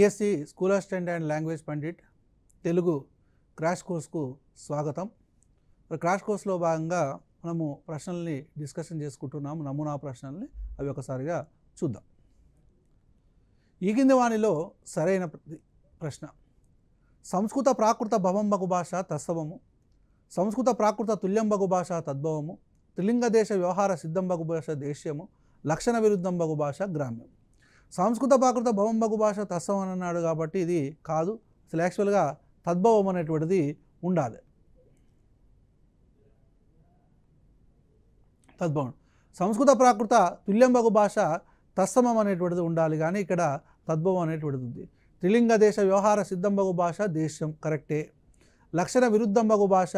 BSc school assistant and language pandit Telugu crash కోర్స్కు స్వాగతం. Crash కోర్స్లో భాగంగా మనము ప్రశ్నల్ని డిస్కషన్ చేసుకుంటున్నాము, నమూనా ప్రశ్నల్ని. అవి ఒకసారిగా చూద్దాం. ఈ కింది వానిలో సరైన ప్రశ్న: సంస్కృత ప్రాకృత భవంబగు భాష తత్సవము, సంస్కృత ప్రాకృత తుల్యంబగు భాష తద్భవము, త్రిలింగ దేశ వ్యవహార సిద్ధంబగు భాష దేశ్యము, లక్షణ విరుద్ధంబగు భాష గ్రామ్యం. సంస్కృత ప్రాకృత భవంబగు భాష తత్సవం అని అన్నాడు కాబట్టి ఇది కాదు. అసలు యాక్చువల్గా తద్భవం అనేటువంటిది ఉండాలి. తద్భవం. సంస్కృత ప్రాకృత తుల్యంబగు భాష తత్సమం అనేటువంటిది ఉండాలి, కానీ ఇక్కడ తద్భవం అనేటువంటిది ఉంది. త్రిలింగ దేశ వ్యవహార సిద్ధంబగు భాష దేశ్యం కరెక్టే. లక్షణ విరుద్ధంబగు భాష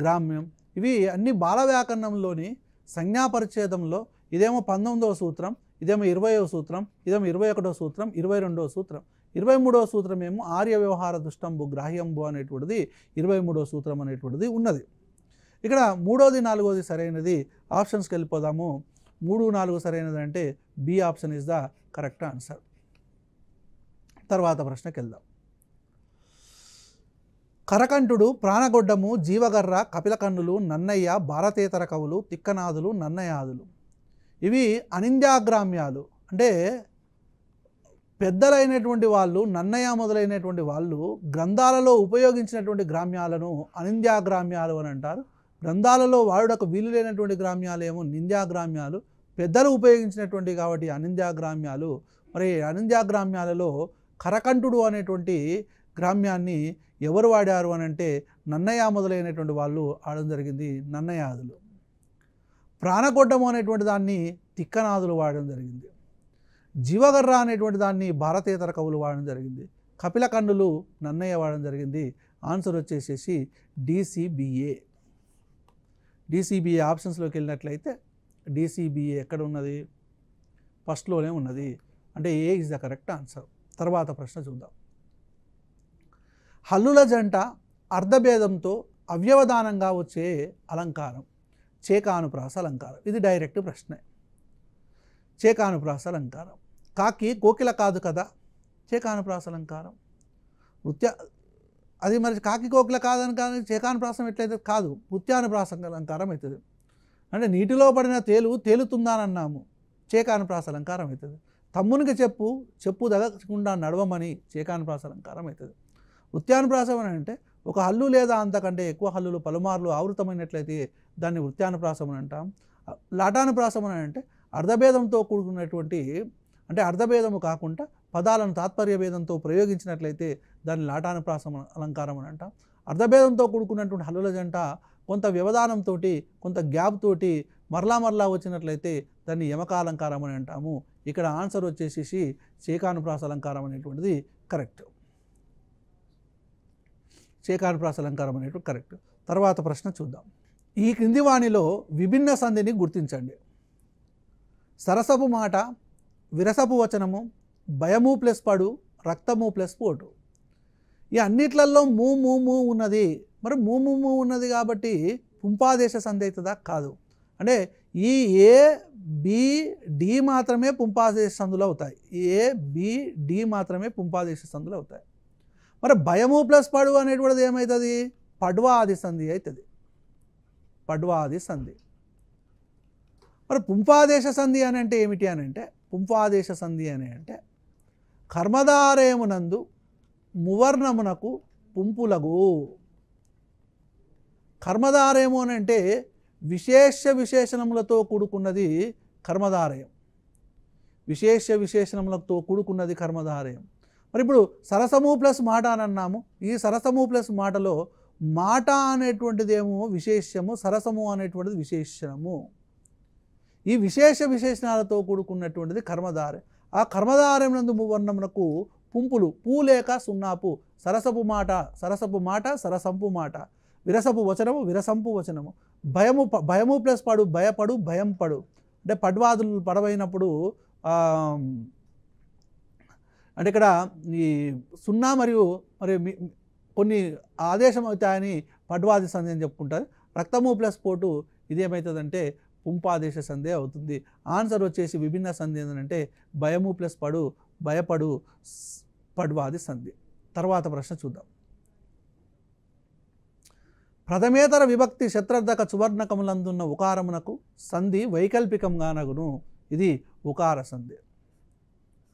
గ్రామ్యం. ఇవి అన్ని బాల వ్యాకరణంలోని సంజ్ఞాపరిచ్ఛేదంలో ఇదేమో 19వ సూత్రం, ఇదేమో 20వ సూత్రం, ఇదేమో 21వ సూత్రం, 22వ సూత్రం, 23వ సూత్రం ఏమో ఆర్య వ్యవహార దుష్టంబు గ్రాహ్యంబు అనేటువంటిది 23వ సూత్రం అనేటువంటిది ఉన్నది. ఇక్కడ 3వది 4వది సరైనది. ఆప్షన్స్కి వెళ్ళిపోదాము. 3, 4 సరైనది అంటే B option is the correct answer. తర్వాత ప్రశ్నకి వెళ్దాం. కరకంఠుడు, ప్రాణగొడ్డము, జీవగర్ర, కపిలకన్నులు, నన్నయ్య, భారతేతర కవులు, తిక్కనాదులు, నన్నయాదులు. ఇవి అనింద్యాగ్రామ్యాలు. అంటే పెద్దలైనటువంటి వాళ్ళు, నన్నయ్య మొదలైనటువంటి వాళ్ళు గ్రంథాలలో ఉపయోగించినటువంటి గ్రామ్యాలను అనింద్యాగ్రామ్యాలు అని అంటారు. గ్రంథాలలో వాడుటకు వీలు లేనటువంటి గ్రామ్యాలు ఏమో నింద్యాగ్రామ్యాలు, పెద్దలు ఉపయోగించినటువంటి కాబట్టి అనింద్యాగ్రామ్యాలు. మరి అనింద్యాగ్రామ్యాలలో కరకంఠుడు అనేటువంటి గ్రామ్యాన్ని ఎవరు వాడారు అని అంటే నన్నయ్య మొదలైనటువంటి వాళ్ళు ఆడడం జరిగింది, నన్నయాదులు. ప్రాణగొడ్డము అనేటువంటి దాన్ని తిక్కనాదులు వాడడం జరిగింది. జీవగర్ర అనేటువంటి దాన్ని భారతేతర కవులు వాడడం జరిగింది. కపిల కన్నులు నన్నయ్య వాడడం జరిగింది. ఆన్సర్ వచ్చేసేసి డిసిబిఏ. డిసిబిఏ ఆప్షన్స్లోకి వెళ్ళినట్లయితే డిసిబిఏ ఎక్కడ ఉన్నది? ఫస్ట్లోనే ఉన్నది. అంటే A is the correct answer. తర్వాత ప్రశ్న చూద్దాం. హల్లుల జంట అర్ధభేదంతో అవ్యవధానంగా వచ్చే అలంకారం చేకానుప్రాస అలంకారం. ఇది డైరెక్ట్ ప్రశ్నే. చేకానుప్రాస అలంకారం. కాకి కోకిల కాదు కదా, చేకానుప్రాస అలంకారం. అది మరి కాకి కోకిల కాదని కానీ చేకానుప్రాసం ఎట్లయితే కాదు, వృత్యానుప్రాస అలంకారం అవుతుంది. అంటే నీటిలో పడిన తేలు తేలుతుందానన్నాము, చేకానుప్రాస అలంకారం అవుతుంది. తమ్మునికి చెప్పు దగకుండా నడవమని చేకానుప్రాస అలంకారం అవుతుంది. వృత్యానుప్రాసం అని అంటే ఒక హల్లు లేదా అంతకంటే ఎక్కువ హల్లులు పలుమార్లు ఆవృతమైనట్లయితే దాన్ని వృత్యానుప్రాసం అని అంటాం. లాటానుప్రాసం అని అంటే అర్ధభేదంతో కూడుకున్నటువంటి, అంటే అర్ధభేదము కాకుండా పదాలను తాత్పర్య భేదంతో ప్రయోగించినట్లయితే దాన్ని లాటానుప్రాసం అలంకారం అని అంటాం. అర్ధభేదంతో కూడుకున్నటువంటి హల్లుల జంట కొంత వ్యవధానంతో, కొంత గ్యాప్ తోటి మరలా వచ్చినట్లయితే దాన్ని యమకాలంకారం అని అంటాము. ఇక్కడ ఆన్సర్ వచ్చేసి చేకానుప్రాస అలంకారం అనేటువంటిది కరెక్ట్. చేకానుప్రాస అలంకారం అనేటువంటి కరెక్ట్. తర్వాత ప్రశ్న చూద్దాం. ఈ క్రింది వాణిలో విభిన్న సంధిని గుర్తించండి. సరసపు మాట, విరసపు వచనము, భయము ప్లస్ పడు, రక్తము ప్లస్ పోటు. ఈ అన్నిట్లలో మూ ఉన్నది. మరి మూ ఉన్నది కాబట్టి పుంపాదేశ సంధి అవుతుందా? కాదు. అంటే ఈ ఏ బి డి మాత్రమే పుంపాదేశ సంధులు అవుతాయి. ఏ బి డి మాత్రమే పుంపాదేశ సంధులు అవుతాయి. మరి భయము ప్లస్ పడు అనేటువంటిది ఏమవుతుంది? పడ్వాది సంధి అవుతుంది. పడ్వాది సంధి. మరి పుంపాదేశ సంధి అని అంటే ఏమిటి అని అంటే, పుంపాదేశ సంధి అని అంటే కర్మధారయమునందు మువర్ణమునకు పుంపులగు. కర్మధారయము అని అంటే విశేషణములతో కూడుకున్నది కర్మధారయం. విశేషణములతో కూడుకున్నది కర్మధారయం. మరి ఇప్పుడు సరసము ప్లస్ మాట అని అన్నాము. ఈ సరసము ప్లస్ మాటలో మాట అనేటువంటిదేమో విశేష్యము, సరసము అనేటువంటిది విశేషణము. ఈ విశేషణాలతో కూడుకున్నటువంటిది కర్మధారయం. ఆ కర్మధారయం నందు మువర్ణమునకు పుంపులు, పూ లేక సున్నాపు. సరసపు మాట, సరసంపు మాట. విరసపు వచనము, విరసంపు వచనము. భయము ప్లస్ పడు, భయపడు, భయం పడు. అంటే పడ్వాదులు పడవైనప్పుడు అంటే ఇక్కడ ఈ సున్నా మరియు కొన్ని ఆదేశం అవుతాయని పడ్వాది సంధి అని చెప్పుకుంటారు. రక్తము ప్లస్ పోటు ఇదేమవుతుందంటే పుంపాదేశ సంధి అవుతుంది. ఆన్సర్ వచ్చేసి విభిన్న సంధి ఏంటంటే భయము ప్లస్ పడు, భయపడు, పడ్వాది సంధి. తర్వాత ప్రశ్న చూద్దాం. ప్రథమేతర విభక్తి శత్రర్థక సువర్ణకములందున్న ఉకారమునకు సంధి వైకల్పికంగానగును. ఇది ఉకార సంధి.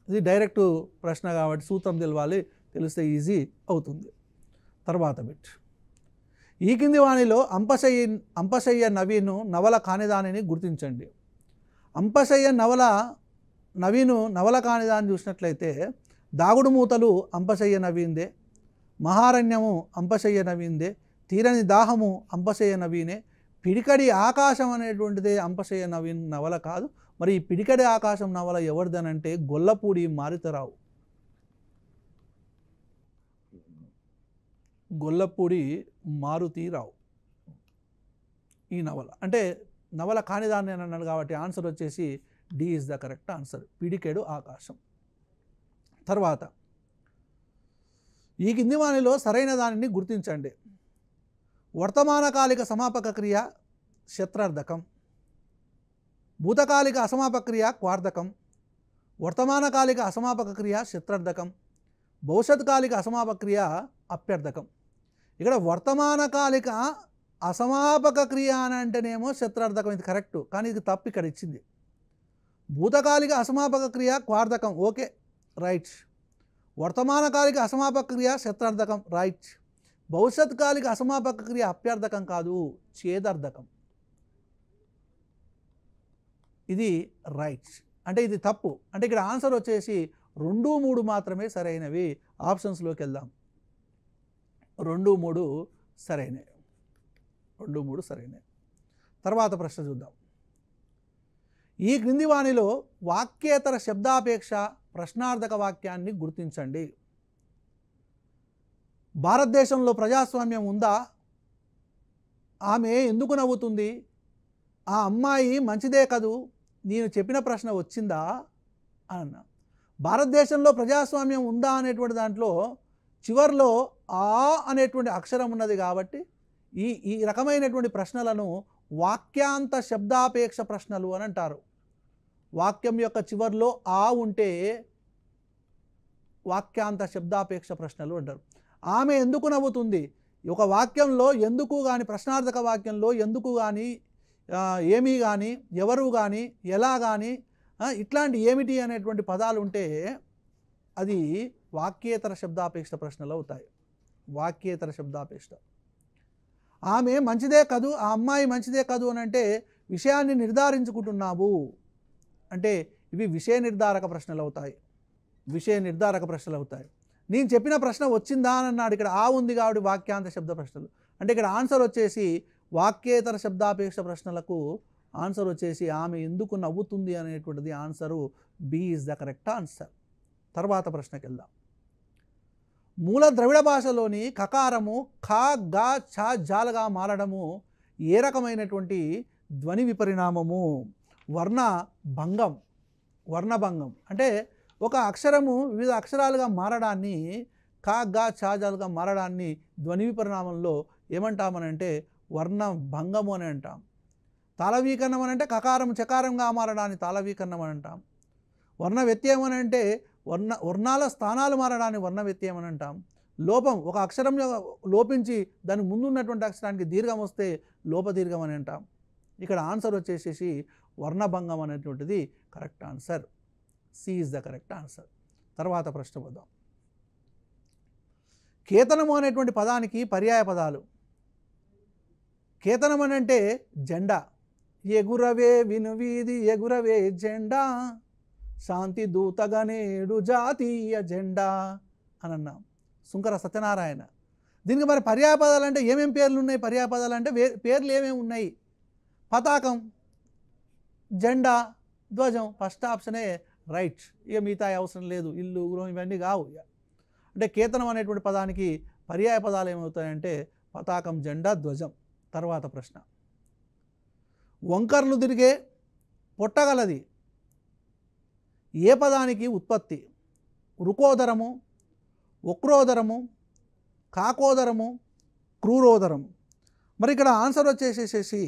ఇది డైరెక్ట్ ప్రశ్న కాబట్టి సూత్రం తెలవాలి, తెలిస్తే ఈజీ అవుతుంది. తర్వాత బిట్. ఈ కింది వాణిలో అంపశయ్య నవీను నవల కానిదానిని గుర్తించండి. అంపశయ్య నవీను నవల కానిదాన్ని చూసినట్లయితే దాగుడు మూతలు అంపశయ్య నవీందే, మహారణ్యము అంపశయ్య నవీందే, తీరని దాహము అంపశయ్య నవీనే, పిడికడి ఆకాశం అనేటువంటిదే అంపశయ్య నవీన్ నవల కాదు. మరి ఈ పిడికడి ఆకాశం నవల ఎవరిదనంటే గొల్లపూడి మారుతరావు. గొల్లపూడి మారుతీరావు ఈ నవల. అంటే నవల కానిదాన్ని అని అన్నాడు కాబట్టి ఆన్సర్ వచ్చేసి D is the correct answer, పిడికెడు ఆకాశం. తర్వాత ఈ కింది వానిలో సరైన దానిని గుర్తించండి. వర్తమానకాలిక సమాపక క్రియ శత్రార్థకం, భూతకాలిక అసమాపక క్రియ క్వార్థకం, వర్తమానకాలిక అసమాపక క్రియ శత్రార్థకం, భవిష్యత్కాలిక అసమాపక క్రియ అప్యర్థకం. ఇక్కడ వర్తమానకాలిక అసమాపక క్రియ అని అంటేనేమో శత్రార్థకం, ఇది కరెక్ట్, కానీ ఇది తప్పు ఇక్కడ ఇచ్చింది. భూతకాలిక అసమాపక క్రియ క్వార్థకం, ఓకే రైట్. వర్తమానకాలిక అసమాపక క్రియ శత్రార్థకం రైట్. భవిష్యత్కాలిక అసమాపక క్రియ అప్యర్థకం కాదు, ఛేదార్థకం, ఇది రైట్. అంటే ఇది తప్పు. అంటే ఇక్కడ ఆన్సర్ వచ్చేసి 2, 3 మాత్రమే సరైనవి. ఆప్షన్స్లోకి వెళ్దాం. 2, 3 సరైనవి. 2, 3 సరైనవి. తర్వాత ప్రశ్న చూద్దాం. ఈ క్రింది వాణిలో వాక్యేతర శబ్దాపేక్ష ప్రశ్నార్థక వాక్యాన్ని గుర్తించండి. భారతదేశంలో ప్రజాస్వామ్యం ఉందా? ఆమె ఎందుకు నవ్వుతుంది? ఆ అమ్మాయి మంచిదే కదూ, నేను చెప్పిన ప్రశ్న వచ్చిందా అన్న. భారతదేశంలో ప్రజాస్వామ్యం ఉందా అనేటువంటి దాంట్లో చివర్లో ఆ అనేటువంటి అక్షరం ఉన్నది కాబట్టి ఈ రకమైనటువంటి ప్రశ్నలను వాక్యాంత శబ్దాపేక్ష ప్రశ్నలు అని అంటారు. వాక్యం యొక్క చివర్లో ఆ ఉంటే వాక్యాంత శబ్దాపేక్ష ప్రశ్నలు అంటారు. ఆమె ఎందుకు నవ్వుతుంది, ఒక వాక్యంలో ఎందుకు కానీ, ప్రశ్నార్థక వాక్యంలో ఎందుకు కానీ, ఏమీ కానీ, ఎవరు కానీ, ఎలా కానీ, ఇట్లాంటి ఏమిటి అనేటువంటి పదాలు ఉంటే అది వాక్యేతర శబ్దాపేక్ష ప్రశ్నలు అవుతాయి. వాక్యేతర శబ్దాపేక్ష. ఆమె మంచిదే కదూ, ఆ అమ్మాయి మంచిదే కదూ అని అంటే విషయాన్ని నిర్ధారించుకుంటున్నావు అంటే ఇవి విషయ నిర్ధారక ప్రశ్నలు అవుతాయి. విషయ నిర్ధారక ప్రశ్నలు అవుతాయి. నేను చెప్పిన ప్రశ్న వచ్చిందా అని అన్నాడు. ఇక్కడ ఆ ఉంది కాబట్టి వాక్యాంత శబ్ద ప్రశ్నలు. అంటే ఇక్కడ ఆన్సర్ వచ్చేసి వాక్యేతర శబ్దాపేక్ష ప్రశ్నలకు ఆన్సర్ వచ్చేసి ఆమె ఎందుకు నవ్వుతుంది అనేటువంటిది answer B is the correct answer. తర్వాత ప్రశ్నకి వెళ్దాం. మూల ద్రవిడ భాషలోని కకారము ఖ గా ఛ జాలుగా మారడము ఏ రకమైనటువంటి ధ్వని విపరిణామము? వర్ణభంగం. వర్ణభంగం అంటే ఒక అక్షరము వివిధ అక్షరాలుగా మారడాన్ని, కా గా ఛ జాలుగా మారడాన్ని ధ్వని విపరిణామంలో ఏమంటామనంటే వర్ణభంగము అని అంటాం. తాళవీకరణం అని అంటే కకారం చకారంగా మారడాన్ని తాళవీకరణం అని అంటాం. వర్ణ వ్యత్యయం అని అంటే వర్ణాల స్థానాలు మారడాన్ని వర్ణ వ్యత్యయం అని అంటాం. లోపం, ఒక అక్షరం లోపించి దాని ముందున్నటువంటి అక్షరానికి దీర్ఘం వస్తే లోపదీర్ఘం అని అంటాం. ఇక్కడ ఆన్సర్ వచ్చేసేసి వర్ణభంగం అనేటువంటిది correct answer. C is the correct answer. తర్వాత ప్రశ్న వద్దాం. కేతనము అనేటువంటి పదానికి పర్యాయ పదాలు. కేతనం అని అంటే జెండా. ఎగురవే వినువీధి ఎగురవే జెండా, శాంతి దూతగనేడు జాతీయ జెండా అని అన్నాం. శుంకర సత్యనారాయణ. దీనికి మరి పర్యాయ పదాలు అంటే ఏమేమి పేర్లు ఉన్నాయి? పర్యాయ పదాలు అంటే పేర్లు ఏమేమి ఉన్నాయి? పతాకం, జెండా, ధ్వజం. ఫస్ట్ ఆప్షనే రైట్. ఇక మిగతా అవసరం లేదు. ఇల్లు, గృహం ఇవన్నీ కావు. అంటే కేతనం అనేటువంటి పదానికి పర్యాయ పదాలు ఏమవుతాయంటే పతాకం, జెండా, ధ్వజం. తర్వాత ప్రశ్న. వంకర్లు తిరిగే పొట్టగలది ఏ పదానికి ఉత్పత్తి? రుకోదరము, వక్రోదరము, కాకోదరము, క్రూరోదరం. మరి ఇక్కడ ఆన్సర్ వచ్చేసేసి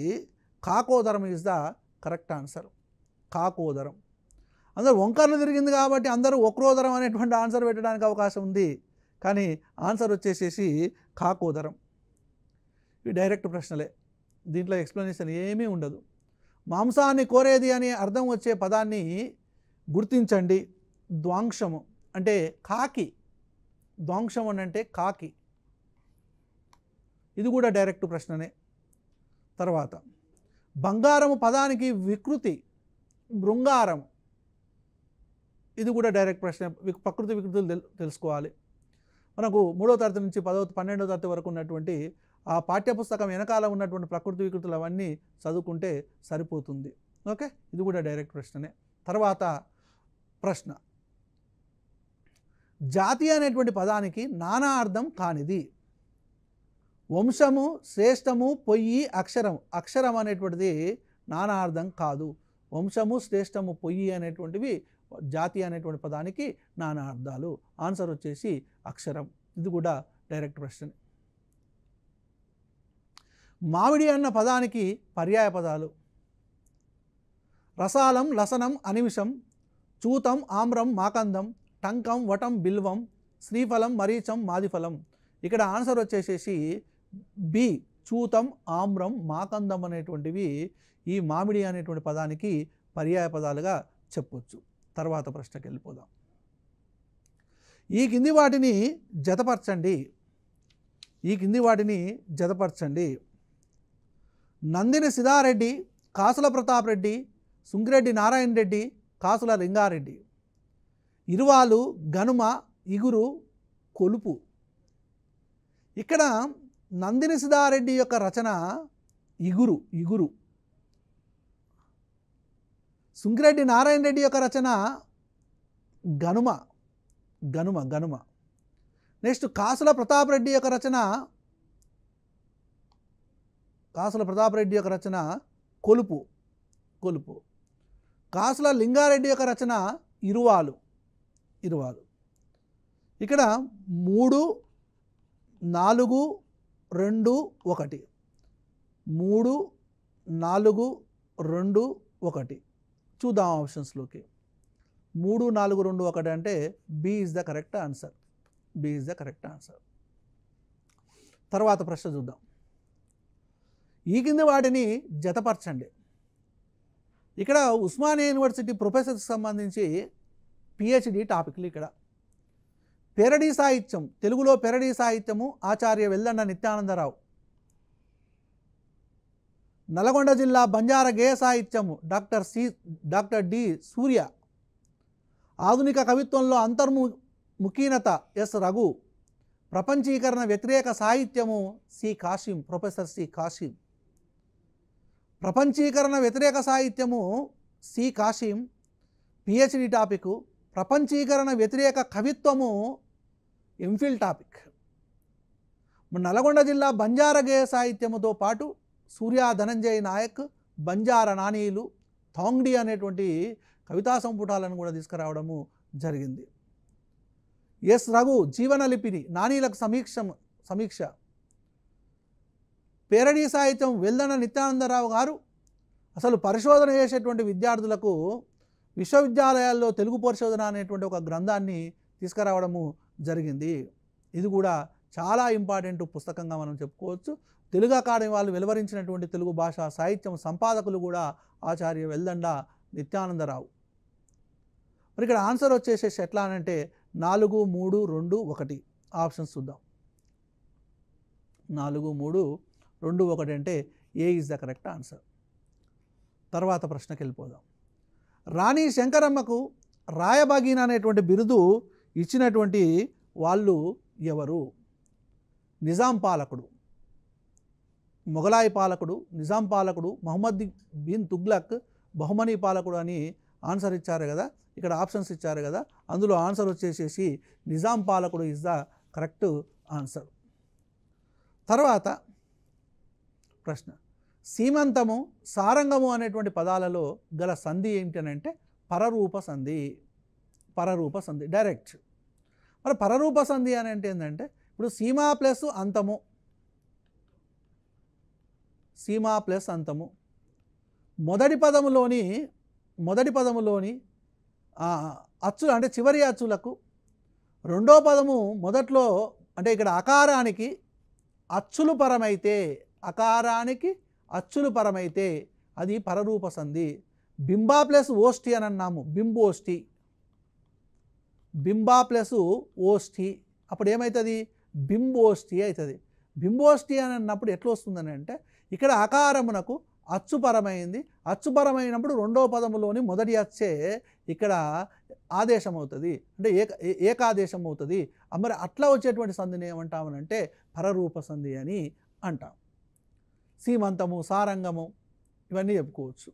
కాకోదరం ఈజ్ ద కరెక్ట్ ఆన్సర్. కాకోదరం. అందరూ వంకర్లు తిరిగింది కాబట్టి అందరూ వక్రోదరం అనేటువంటి ఆన్సర్ పెట్టడానికి అవకాశం ఉంది. కానీ ఆన్సర్ వచ్చేసేసి కాకోదరం. ఇవి డైరెక్ట్ ప్రశ్నలే, దీంట్లో ఎక్స్ప్లెనేషన్ ఏమీ ఉండదు. మాంసాన్ని కోరేది అనే అర్థం వచ్చే పదాన్ని గుర్తించండి. ద్వాంశము అంటే కాకి, ద్వాంశం అంటే కాకి, ఇది కూడా డైరెక్ట్ ప్రశ్ననే. తర్వాత బంగారము పదానికి వికృతి బృంగారం, ఇది కూడా డైరెక్ట్ ప్రశ్న. ప్రకృతి వికృతులు తెలుసుకోవాలి. మనకు 3వ తరగతి నుంచి 12వ తరగతి వరకు ఉన్నటువంటి ఆ పాఠ్యపుస్తకం వెనకాల ఉన్నటువంటి ప్రకృతి వికృతులు అవన్నీ చదువుకుంటే సరిపోతుంది. ఓకే, ఇది కూడా డైరెక్ట్ ప్రశ్ననే. తర్వాత ప్రశ్న, జాతి అనేటువంటి పదానికి నానా అర్థం కానిది. వంశము, శ్రేష్టము, పొయ్యి, అక్షరం. అక్షరం అనేటువంటిది నానా అర్థం కాదు. వంశము, శ్రేష్టము, పొయ్యి అనేటువంటివి జాతి అనేటువంటి పదానికి నానా అర్థాలు. ఆన్సర్ వచ్చేసి అక్షరం. ఇది కూడా డైరెక్ట్ ప్రశ్న. మామిడి అన్న పదానికి పర్యాయ పదాలు. రసాలం, లసనం, అనిమిషం, చూతం, ఆమ్రం, మాకందం, టంకం, వటం, బిల్వం, శ్రీఫలం, మరీచం, మాదిఫలం. ఇక్కడ ఆన్సర్ వచ్చేసేసి బి, చూతం, ఆమ్రం, మాకందం అనేటువంటివి ఈ మామిడి అనేటువంటి పదానికి పర్యాయ పదాలుగా చెప్పొచ్చు. తర్వాత ప్రశ్నకి వెళ్ళిపోదాం. ఈ కింది వాటిని జతపరచండి. ఈ కింది వాటిని జతపరచండి. నందిని సిద్ధారెడ్డి, కాసుల ప్రతాప్ రెడ్డి, సుంకిరెడ్డి నారాయణ రెడ్డి, కాసుల లింగారెడ్డి. ఇరువాలు, గనుమ, ఇగురు, కొలుపు. ఇక్కడ నందిని సిద్ధారెడ్డి యొక్క రచన ఇగురు, ఇగురు. సుంకిరెడ్డి నారాయణ రెడ్డి యొక్క రచన గనుమ, గనుమ, గనుమ. నెక్స్ట్ కాసుల ప్రతాప్ రెడ్డి యొక్క రచన, కాసుల ప్రతాప్ రెడ్డి యొక్క రచన కొలుపు, కొలుపు. కాసుల లింగారెడ్డి యొక్క రచన ఇరువాలు, ఇరువాలు. ఇక్కడ 3, 4, 2, 1. 3, 4, 2, 1. చూద్దాం ఆప్షన్స్లోకి. 3, 4, 2, 1 అంటే B is the correct answer. B is the correct answer. తర్వాత ప్రశ్న చూద్దాం. ఈ కింది వాటిని జతపరచండి. ఇక్కడ ఉస్మానియా యూనివర్సిటీ ప్రొఫెసర్కి సంబంధించి పిహెచ్డి టాపిక్లు. ఇక్కడ పెరడీ సాహిత్యం, తెలుగులో పెరడీ సాహిత్యము ఆచార్య వెల్దండ నిత్యానందరావు. నల్గొండ జిల్లా బంజారా గేయ సాహిత్యము డాక్టర్ డి సూర్య. ఆధునిక కవిత్వంలో అంతర్ముఖీనత ఎస్ రఘు. ప్రపంచీకరణ వ్యతిరేక సాహిత్యము C Kasim, professor C Kasim. ప్రపంచీకరణ వ్యతిరేక సాహిత్యము సి కాసిం పిహెచ్డి టాపిక్. ప్రపంచీకరణ వ్యతిరేక కవిత్వము ఎంఫిల్ టాపిక్. నల్గొండ జిల్లా బంజారా గేయ సాహిత్యముతో పాటు సూర్య ధనంజయ్ నాయక్, బంజారా నానీలు, థాంగ్డి అనేటువంటి కవితా సంపుటాలను కూడా తీసుకురావడము జరిగింది. ఎస్ రఘు జీవన లిపిని, నానీలకు సమీక్ష. పేరడీ సాహిత్యం వెల్దండ నిత్యానందరావు గారు అసలు పరిశోధన చేసేటువంటి విద్యార్థులకు విశ్వవిద్యాలయాల్లో తెలుగు పరిశోధన అనేటువంటి ఒక గ్రంథాన్ని తీసుకురావడము జరిగింది. ఇది కూడా చాలా ఇంపార్టెంట్ పుస్తకంగా మనం చెప్పుకోవచ్చు. తెలుగు అకాడమీ వాళ్ళు వెలువరించినటువంటి తెలుగు భాషా సాహిత్యం సంపాదకులు కూడా ఆచార్య వెల్దండ నిత్యానందరావు. మరి ఇక్కడ ఆన్సర్ వచ్చేసేసి ఎట్లా అంటే 4, 3, 2, 1. ఆప్షన్స్ చూద్దాం. 4, 3, 2, 1 అంటే ఏ ఈజ్ ద కరెక్ట్ ఆన్సర్. తర్వాత ప్రశ్నకి వెళ్ళిపోదాం. రాణి శంకరమ్మకు రాయబాగీన అనేటువంటి బిరుదు ఇచ్చినటువంటి వాళ్ళు ఎవరు? నిజాం పాలకుడు, మొఘలాయి పాలకుడు, నిజాం పాలకుడు, మహమ్మద్ బిన్ తుగ్లక్, బహుమనీ పాలకుడు అని ఆన్సర్ ఇచ్చారు కదా. ఇక్కడ ఆప్షన్స్ ఇచ్చారు కదా, అందులో ఆన్సర్ వచ్చేసేసి నిజాం పాలకుడు ఈజ్ ద కరెక్ట్ ఆన్సర్. తర్వాత ప్రశ్న, సీమంతము, సారంగము అనేటువంటి పదాలలో గల సంధి ఏంటనంటే పరరూప సంధి. పరరూప సంధి డైరెక్ట్. మరి పరరూప సంధి అని అంటే ఏంటంటే ఇప్పుడు సీమా ప్లస్ అంతము, సీమా ప్లస్ అంతము. మొదటి పదములోని అచ్చులు అంటే చివరి అచ్చులకు రెండో పదము మొదట్లో అంటే ఇక్కడ అకారానికి అచ్చులు పరమైతే, అకారానికి అచ్చులు పరమైతే అది పరరూప సంధి. బింబా ప్లస్ ఓష్ఠి అని అన్నాము, బింబోష్ఠి, బింబా ప్లస్ ఓష్ఠి, అప్పుడు ఏమవుతుంది? బింబోష్ఠి అవుతుంది. బింబోష్ఠి అని అన్నప్పుడు ఎట్లా వస్తుందని అంటే ఇక్కడ అకారమునకు అచ్చుపరమైంది, అచ్చుపరమైనప్పుడు రెండో పదములోని మొదటి అచ్చే ఇక్కడ ఆదేశం అవుతుంది, అంటే ఏకాదేశం అవుతుంది. మరి అట్లా వచ్చేటువంటి సంధిని ఏమంటామనంటే పరరూప సంధి అని అంటాం. సీమంతము, సారంగము ఇవన్నీ చెప్పుకోవచ్చు.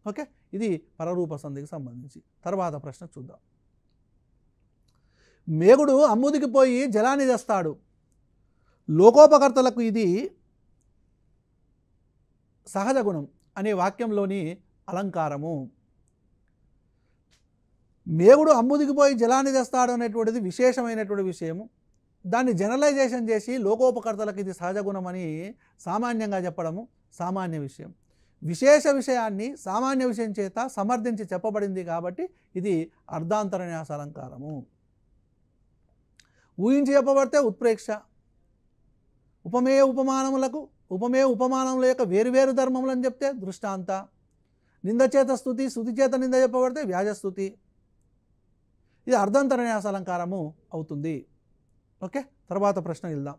ఓకే, ఇది పరరూప సంధికి సంబంధించి. తర్వాత ప్రశ్న చూద్దాం. మేగుడు అమ్ముదికి పోయి జలాన్ని తెస్తాడు. లోకోపకర్తలకు ఇది సహజ గుణం అనే వాక్యంలోని అలంకారము. మేగుడు అమ్ముదికి పోయి జలాన్ని తెస్తాడు అనేటువంటిది విశేషమైనటువంటి విషయము. దాన్ని జనరలైజేషన్ చేసి లోకోపకర్తలకు ఇది సహజ గుణం అని సామాన్యంగా చెప్పడము సామాన్య విషయం. విశేష విషయాన్ని సామాన్య విషయం చేత సమర్థించి చెప్పబడింది కాబట్టి ఇది అర్ధాంతరన్యాస అలంకారము. ఊహించి చెప్పబడితే ఉత్ప్రేక్ష. ఉపమేయ ఉపమానములకు ఉపమేయ ఉపమానముల యొక్క వేరువేరు ధర్మములని చెప్తే దృష్టాంత. నిందచేత స్తుతి, స్తుతి చేత నింద చెప్పబడితే వ్యాజస్తుతి. ఇది అర్ధాంతరన్యాస అలంకారము అవుతుంది. ఓకే, తర్వాత ప్రశ్న వెళ్దాం.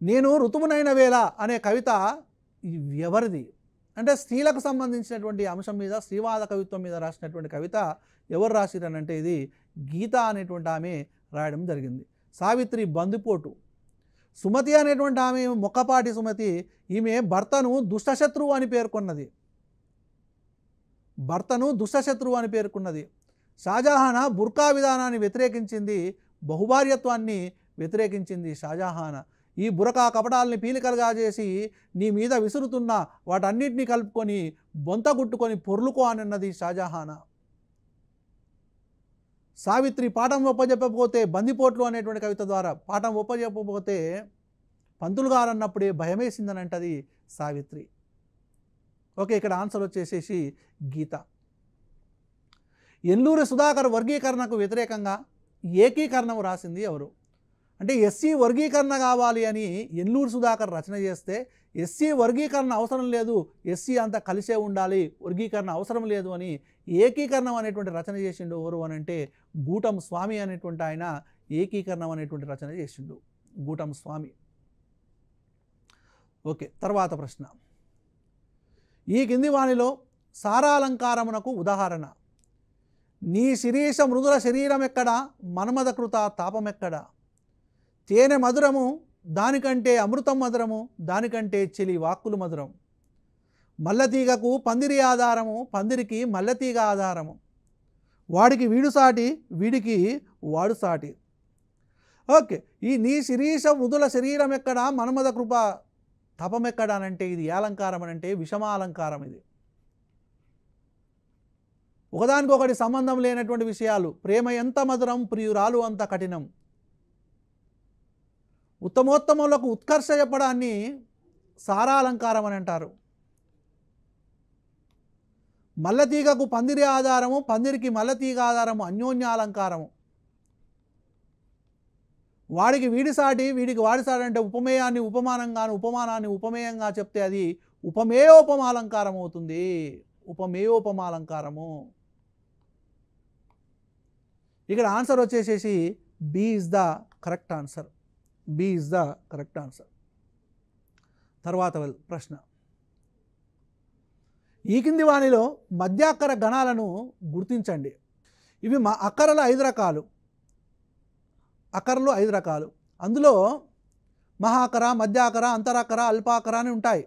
నేను ఋతువునైన వేళ అనే కవిత ఎవరిది అంటే స్త్రీలకు సంబంధించినటువంటి అంశం మీద, స్త్రీవాద కవిత్వం మీద రాసినటువంటి కవిత ఎవరు రాసిరనంటే ఇది గీత అనేటువంటి ఆమె రాయడం జరిగింది. సావిత్రి బందిపోటు. సుమతి అనేటువంటి ఆమె మొక్కపాటి సుమతి, ఈమె భర్తను దుష్టశత్రువు అని పేర్కొన్నది, భర్తను దుష్టశత్రువు అని పేర్కొన్నది. షాజహానా బుర్కా విధానాన్ని వ్యతిరేకించింది, బహుభార్యత్వాన్ని వ్యతిరేకించింది షాజహానా. ఈ బురకా కపటాలని పీలికలుగా చేసి నీ మీద విసురుతున్న వాటన్నిటినీ కలుపుకొని బొంత గుట్టుకొని పొర్లుకో అన్నది షాజహానా. సావిత్రి పాఠం ఒప్పజెప్పకపోతే బందిపోట్లు అనేటువంటి కవిత ద్వారా పాఠం ఒప్పజెప్పకపోతే పంతులు గారు అన్నప్పుడే భయమేసిందని అంటది సావిత్రి. ఓకే, ఇక్కడ ఆన్సర్ వచ్చేసేసి గీత. ఎల్లూరి సుధాకర్ వర్గీకరణకు వ్యతిరేకంగా ఏకీకరణం రాసింది ఎవరు అంటే ఎస్సీ వర్గీకరణ కావాలి అని ఎల్లూరి సుధాకర్ రచన చేస్తే ఎస్సీ వర్గీకరణ అవసరం లేదు, ఎస్సీ అంతా కలిసే ఉండాలి, వర్గీకరణ అవసరం లేదు అని ఏకీకరణం అనేటువంటి రచన చేసిండు ఎవరు అని అంటే గూటం స్వామి అనేటువంటి ఆయన ఏకీకరణం అనేటువంటి రచన చేసిండు, గూటం స్వామి. ఓకే, తర్వాత ప్రశ్న. ఈ కింది వానిలో సారాలంకారమునకు ఉదాహరణ. నీ శిరీష మృదుల శరీరం ఎక్కడ, మన్మథకృత తాపమెక్కడ. తేనె మధురము దానికంటే అమృతం మధురము, దానికంటే చెలి వాక్కులు మధురం. మల్లతీగకు పందిరి ఆధారము, పందిరికి మల్లతీగ ఆధారము. వాడికి వీడు సాటి, వీడికి వాడు సాటి. ఓకే, ఈ నీ శిరీష మృదుల శరీరం ఎక్కడ, మన్మథ కృప తపం ఎక్కడ అనంటే ఇది ఏ అలంకారం అనంటే విషమాలంకారం. ఇది ఒకదానికొకటి సంబంధం లేనటువంటి విషయాలు. ప్రేమ ఎంత మధురం, ప్రియురాలు అంత కఠినం. ఉత్తమోత్తములకు ఉత్కర్ష చెప్పడాన్ని సారాలంకారం అని అంటారు. మల్లతీగకు పందిరి ఆధారము, పందిరికి మల్లతీగ ఆధారము అన్యోన్యాలంకారము. వాడికి వీడి సాటి, వీడికి వాడి సాటి అంటే ఉపమేయాన్ని ఉపమానంగాను, ఉపమానాన్ని ఉపమేయంగా చెప్తే అది ఉపమేయోపమాలంకారం అవుతుంది, ఉపమేయోపమాలంకారము. ఇక్కడ ఆన్సర్ వచ్చేసేసి B is the correct answer, B is the correct answer. తర్వాత ప్రశ్న. ఈ కింది వానిలో మధ్యాక్కర గణాలను గుర్తించండి. ఇవి అక్కరలు 5 రకాలు, అక్కరలు 5 రకాలు. అందులో మహాకర, మధ్యాకర, అంతరాకర, అల్పాకర అని ఉంటాయి.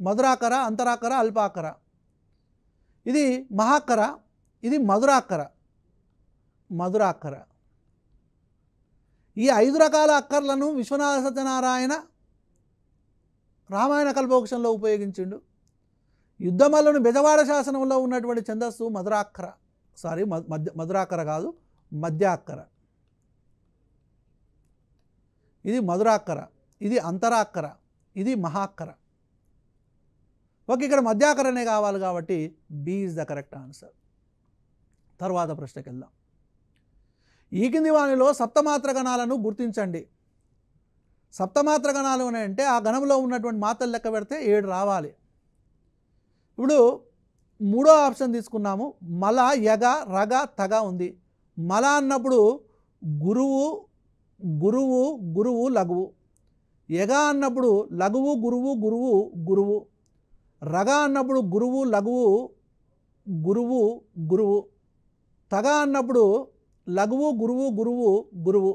మధురాకర, అంతరాకర, అల్పాకర. ఇది మహాకర, ఇది మధురాకర, మధురాకర. ఈ 5 రకాల అక్కర్లను విశ్వనాథ సత్యనారాయణ రామాయణ కల్పవృక్షంలో ఉపయోగించిండు. యుద్ధమల్లుని బెజవాడ శాసనంలో ఉన్నటువంటి ఛందస్సు మధురాక్కర, సారీ మధురాక్కర కాదు, మధ్యాక్కర. ఇది మధురాక్కర, ఇది అంతరాక్కర, ఇది మహాక్కర. ఓకే, ఇక్కడ మధ్యాకరనే కావాలి కాబట్టి B is the correct answer. తర్వాత ప్రశ్నకి వెళ్దాం. ఈ కింది వానిలో సప్తమాత్ర గణాలను గుర్తించండి. సప్తమాత్ర గణాలు అని అంటే ఆ గణంలో ఉన్నటువంటి మాత్రలు లెక్క పెడితే 7 రావాలి. ఇప్పుడు మూడో ఆప్షన్ తీసుకున్నాము. మల, యగ, రగ, తగ ఉంది. మల అన్నప్పుడు గురువు గురువు గురువు లఘువు. యగ అన్నప్పుడు లఘువు గురువు గురువు గురువు. రగ అన్నప్పుడు గురువు లఘువు గురువు గురువు. తగ అన్నప్పుడు లఘువు గురువు గురువు గురువు.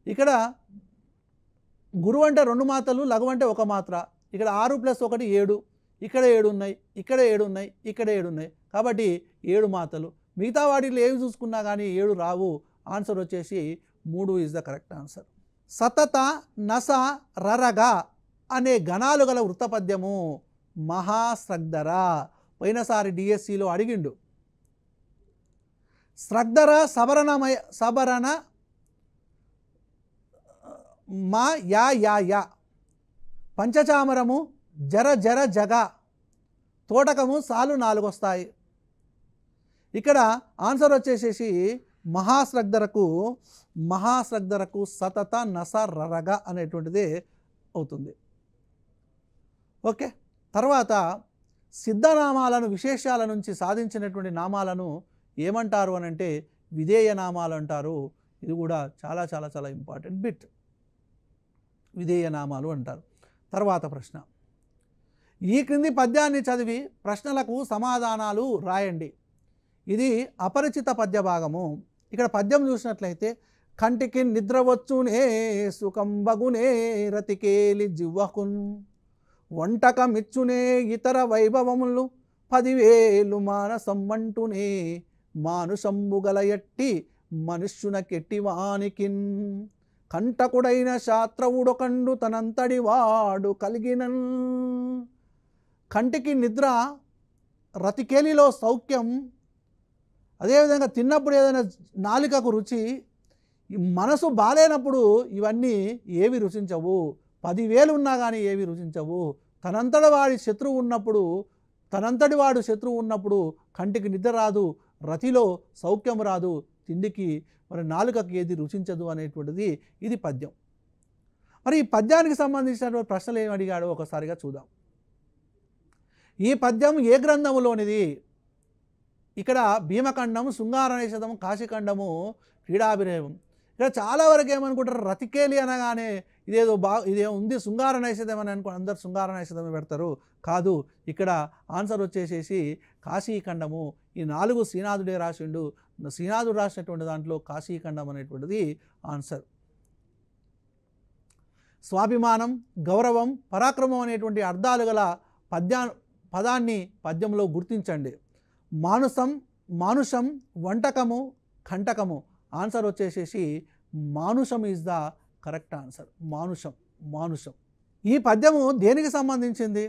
ఇక్కడ గురువు అంటే 2 మాత్రలు, లఘువు అంటే 1 మాత్ర. ఇక్కడ 6 + 1 7. ఇక్కడ 7 ఉన్నాయి, ఇక్కడ 7 ఉన్నాయి, ఇక్కడ 7 ఉన్నాయి. కాబట్టి 7 మాత్రలు. మిగతా వాటిలో ఏవి చూసుకున్నా కానీ 7 రావు. ఆన్సర్ వచ్చేసి 3 ఈజ్ ద కరెక్ట్ ఆన్సర్. సతత, నస, రరగ అనే గణాలు గల వృత్తపద్యము మహాస్రగ్ధర. పోయినసారి డిఎస్సిలో అడిగిండు. స్రగ్ధర సబరణ మా యా యా యా. పంచచామరము జర జర జగ. తోటకము సాలు 4 వస్తాయి. ఇక్కడ ఆన్సర్ వచ్చేసేసి మహాస్రగ్ధరకు సతత, నస, రరగ అనేటువంటిదే అవుతుంది. ఓకే. తర్వాత సిద్ధనామాలను విశేషాల నుంచి సాధించినటువంటి నామాలను ఏమంటారు అని అంటే విధేయ నామాలు అంటారు. ఇది కూడా చాలా చాలా చాలా ఇంపార్టెంట్ బిట్. విధేయ నామాలు అంటారు. తర్వాత ప్రశ్న. ఈ క్రింది పద్యాన్ని చదివి ప్రశ్నలకు సమాధానాలు రాయండి. ఇది అపరిచిత పద్య భాగము. ఇక్కడ పద్యం చూసినట్లయితే కంటికి నిద్ర వచ్చునే సుఖంబగునే రతికేలి జివ్వకున్ వంటకమిచ్చునే ఇతర వైభవములు 10,000 మానసమ్మంటునే మానుషంబుగల ఎట్టి మనుష్యున కెట్టివానికిన్ కంటకుడైన శాస్త్రవుడొకండు తనంతడి వాడు కలిగినన్. కంటికి నిద్ర, రతికేలిలో సౌఖ్యం, అదేవిధంగా తిన్నప్పుడు ఏదైనా నాలికకు రుచి, మనసు బాలేనప్పుడు ఇవన్నీ ఏవి రుచించవు. 10,000 ఉన్నా కానీ ఏవి రుచించవు. తనంతటి వాడు శత్రువు ఉన్నప్పుడు కంటికి నిద్ర రాదు, రతిలో సౌఖ్యం రాదు, తిండికి మరి నాలుకకి ఏది రుచించదు అనేటువంటిది ఇది పద్యం. మరి ఈ పద్యానికి సంబంధించినటువంటి ప్రశ్నలు ఏమి అడిగాడో ఒకసారిగా చూద్దాం. ఈ పద్యం ఏ గ్రంథములోనిది? ఇక్కడ భీమఖండము, శృంగారనేషదము, కాశీఖండము, క్రీడాభినయం. ఇక్కడ చాలా వరకు ఏమనుకుంటారు, రతికేలి అనగానే ఇదేదో ఇదే ఉంది శృంగారనేషదం అని అనుకో, అందరు శృంగారనేషదమే పెడతారు. కాదు, ఇక్కడ ఆన్సర్ వచ్చేసేసి కాశీఖండము. ఈ 4 శ్రీనాథుడే రాసిండు. శ్రీనాథుడు రాసినటువంటి దాంట్లో కాశీఖండం అనేటువంటిది ఆన్సర్. స్వాభిమానం, గౌరవం, పరాక్రమం అనేటువంటి అర్థాలు గల పదాన్ని పద్యంలో గుర్తించండి. మానుషం, వంటకము, కంటకము. ఆన్సర్ వచ్చేసేసి మానుషం ఈజ్ ద కరెక్ట్ ఆన్సర్. మానుషం. ఈ పద్యము దేనికి సంబంధించింది?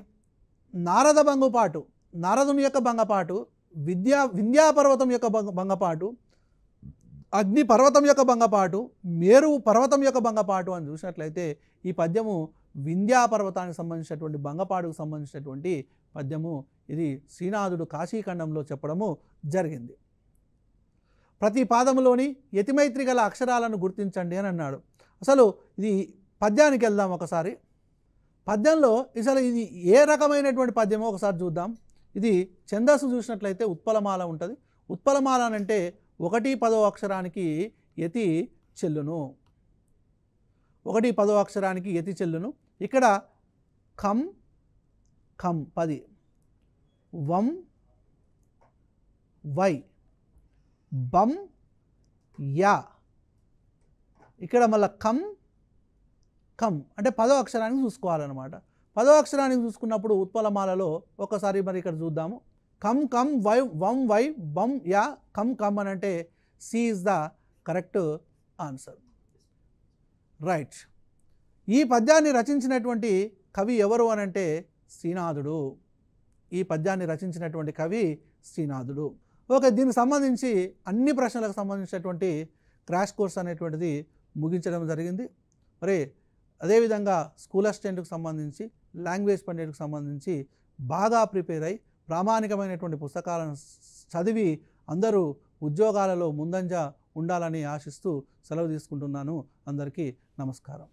నారద భంగుపాటు, నారదుని యొక్క భంగపాటు, వింధ్యాపర్వతం యొక్క భంగపాటు, అగ్ని పర్వతం యొక్క భంగపాటు, మేరు పర్వతం యొక్క భంగపాటు అని చూసినట్లయితే ఈ పద్యము వింధ్యాపర్వతానికి సంబంధించినటువంటి భంగపాటుకు సంబంధించినటువంటి పద్యము. ఇది శ్రీనాథుడు కాశీఖండంలో చెప్పడము జరిగింది. ప్రతి పాదములోని యతిమైత్రి గల అక్షరాలను గుర్తించండి అని అన్నాడు. అసలు ఇది పద్యానికి వెళ్దాం ఒకసారి. పద్యంలో అసలు ఇది ఏ రకమైనటువంటి పద్యమో ఒకసారి చూద్దాం. ఇది ఛందస్సు చూసినట్లయితే ఉత్పలమాల ఉంటుంది. ఉత్పలమాల అంటే 1 10వ అక్షరానికి యతి చెల్లును. 1 10వ అక్షరానికి యతి చెల్లును. ఇక్కడ ఖం 10, వం వై, బం యా. ఇక్కడ మళ్ళీ కం అంటే 10వ అక్షరానికి చూసుకోవాలన్నమాట. 10వ అక్షరానికి చూసుకున్నప్పుడు ఉత్పలమాలలో ఒకసారి మరి ఇక్కడ చూద్దాము. కం వై, వం వై, బం యా, కం అని అంటే C is the correct answer. Right. ఈ పద్యాన్ని రచించినటువంటి కవి ఎవరు అని అంటే శ్రీనాథుడు. ఈ పద్యాన్ని రచించినటువంటి కవి శ్రీనాథుడు. ఓకే, దీనికి సంబంధించి అన్ని ప్రశ్నలకు సంబంధించినటువంటి క్రాష్ కోర్స్ అనేటువంటిది ముగించడం జరిగింది. మరి అదేవిధంగా స్కూల్ అసిస్టెంట్కి సంబంధించి, లాంగ్వేజ్ పండిట్కి సంబంధించి బాగా ప్రిపేర్ అయ్యి ప్రామాణికమైనటువంటి పుస్తకాలను చదివి అందరూ ఉద్యోగాలలో ముందంజ ఉండాలని ఆశిస్తూ సెలవు తీసుకుంటున్నాను. అందరికీ నమస్కారం.